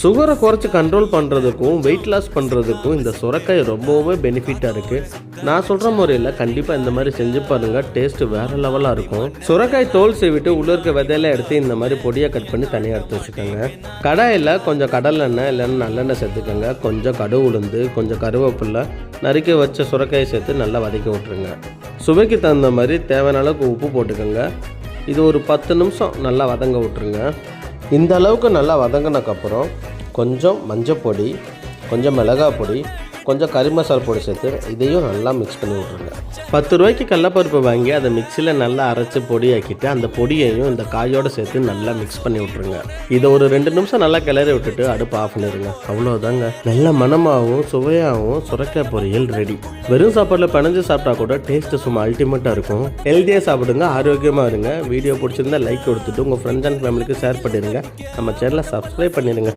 சுகரை குறைச்சி கண்ட்ரோல் பண்ணுறதுக்கும் வெயிட் லாஸ் பண்ணுறதுக்கும் இந்த சுரைக்காய் ரொம்பவுமே பெனிஃபிட்டாக இருக்குது. நான் சொல்கிற முறையில் கண்டிப்பாக இந்த மாதிரி செஞ்சு பாருங்கள், டேஸ்ட்டு வேறு லெவலாக இருக்கும். சுரைக்காய் தோல் செய்விட்டு உள்ளே இருக்க விதையெல்லாம் எடுத்து இந்த மாதிரி பொடியாக கட் பண்ணி தனியாக எடுத்து வச்சுக்கோங்க. கடாயில் கொஞ்சம் கடலெண்ணெய் இல்லைன்னா நல்லெண்ணெய் சேர்த்துக்கோங்க. கொஞ்சம் கடுகு உளுந்து, கொஞ்சம் கருவேப்பிலை, நறுக்கி வச்ச சுரைக்காயை சேர்த்து நல்லா வதக்கி விட்ருங்க. சுவைக்கு தகுந்த மாதிரி தேவையான அளவுக்கு உப்பு போட்டுக்கோங்க. இது ஒரு 10 நிமிஷம் நல்லா வதங்க விட்ருங்க. இந்த அளவுக்கு நல்லா வதங்கினக்கப்புறம் கொஞ்சம் மஞ்சள் பொடி, கொஞ்சம் மிளகாய் பொடி, கொஞ்சம் கறி மசாலா பொடி சேர்த்து இதையும் நல்லா மிக்ஸ் பண்ணி விட்ருங்க. 10 ரூபாய்க்கு கடலப்பருப்பு வாங்கி அதை மிக்சியில் நல்லா அரைச்சி பொடியாக்கிட்டு அந்த பொடியையும் இந்த காயோடு சேர்த்து நல்லா மிக்ஸ் பண்ணி விட்ருங்க. இதை ஒரு 2 நிமிஷம் நல்லா கிளறி விட்டுட்டு அடுப்பு ஆஃப் பண்ணிடுங்க. அவ்வளோதாங்க, நல்ல மணமாகவும் சுவையாகவும் சுரைக்காய் பொரியல் ரெடி. வெறும் சாப்பாட்டில் பிணைஞ்சு சாப்பிட்டா கூட டேஸ்ட்டு சும்மா அல்டிமேட்டாக இருக்கும். ஹெல்த்தியாக சாப்பிடுங்க, ஆரோக்கியமாக இருங்க. வீடியோ பிடிச்சிருந்தா லைக் கொடுத்துட்டு உங்கள் ஃப்ரெண்ட்ஸ் அண்ட் ஃபேமிலிக்கு ஷேர் பண்ணிடுங்க. நம்ம சேனலை சப்ஸ்கிரைப் பண்ணிடுங்க.